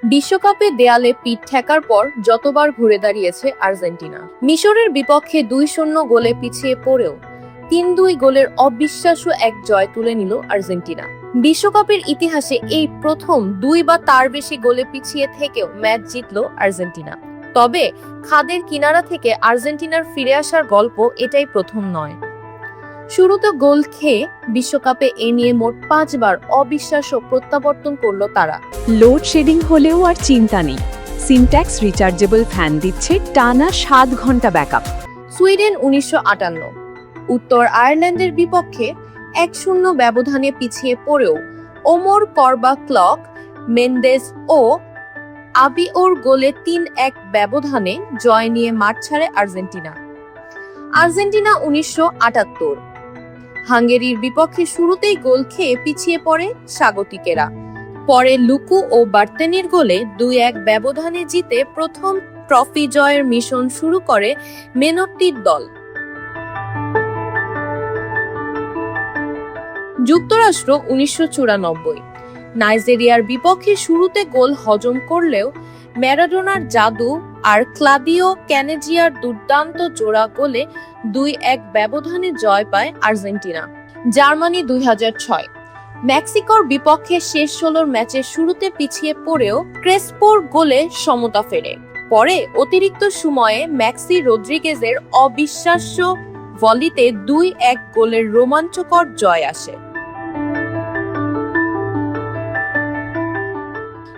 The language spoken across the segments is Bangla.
বিশ্বকাপে দেয়ালে পিঠ ঠেকার পর যতবার ঘুরে দাঁড়িয়েছে আর্জেন্টিনা। মিশরের বিপক্ষে 2-0 গোলে পিছিয়ে পড়েও 3-2 গোলের অবিশ্বাস্য এক জয় তুলে নিল আর্জেন্টিনা। বিশ্বকাপের ইতিহাসে এই প্রথম 2 বা তার বেশি গোলে পিছিয়ে থেকেও ম্যাচ জিতল আর্জেন্টিনা। তবে খাদের কিনারা থেকে আর্জেন্টিনার ফিরে আসার গল্প এটাই প্রথম নয়। শুরুতে গোল খেয়ে বিশ্বকাপে এ নিয়ে মোট 5 বার অবিশ্বাস্য প্রত্যাবর্তন করল তারা। লোডশেডিং হলেও আর চিন্তা নেই, সিনট্যাক্স রিচার্জেবল ফ্যান দিচ্ছে টানা 7 ঘন্টা ব্যাকআপ। সুইডেন 1958, উত্তর আয়ারল্যান্ডের বিপক্ষে 1-0 ব্যবধানে পিছিয়ে পড়েও ওমর করবা ক্লক, মেন্দেস ও আবিওর গোলে 3-1 ব্যবধানে জয় নিয়ে মাঠ ছাড়ে আর্জেন্টিনা। আর্জেন্টিনা 1978, হাঙ্গেরির বিপক্ষে শুরুতেই গোল খেয়ে পিছিয়ে পড়ে স্বাগতিকেরা। পরে লুকু ও বার্তেনির গোলে 2-1 ব্যবধানে জিতে প্রথম ট্রফি জয়ের মিশন শুরু করে মেনোট্টির দল। যুক্তরাষ্ট্র 1994, নাইজেরিয়ার বিপক্ষে শুরুতে গোল হজম করলেও ম্যারাডোনার জাদু আর ক্লাদিও ক্যানেজিয়ার দুর্দান্ত জোড়া গোলে 2-1 ব্যবধানে জয় পায় আর্জেন্টিনা। জার্মানি 2006, মেক্সিকোর বিপক্ষে শেষ 16 ম্যাচের শুরুতে পিছিয়ে পড়েও ক্রেসপোর গোলে সমতা ফেরে। পরে অতিরিক্ত সময়ে ম্যাক্সি রদ্রিগেজের অবিশ্বাস্য ভলিতে 2-1 গোলের রোমাঞ্চকর জয় আসে।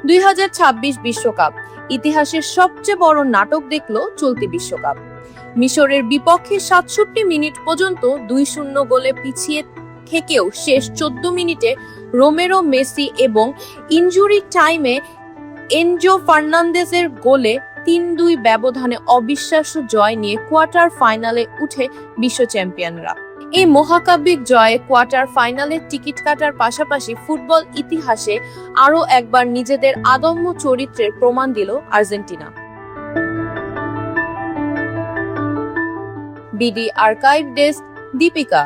2026 বিশ্বকাপ ইতিহাসের সবচেয়ে বড় নাটক দেখল চলতি বিশ্বকাপ। মিশরের বিপক্ষে 67 মিনিট পর্যন্ত 2-0 গোলে পিছিয়ে থেকেও শেষ 14 মিনিটে রোমেরো, মেসি এবং ইনজুরি টাইমে এনজো ফার্নান্দেজের গোলে 3-2 ব্যবধানে অবিশ্বাস্য জয় নিয়ে কোয়ার্টার ফাইনালে উঠে বিশ্ব চ্যাম্পিয়নরা। এই মহাকাব্যিক জয়ে কোয়ার্টার ফাইনালের টিকিট কাটার পাশাপাশি ফুটবল ইতিহাসে আরও একবার নিজেদের আদম্য চরিত্রের প্রমাণ দিল Argentina. BD archive desk, Deepika.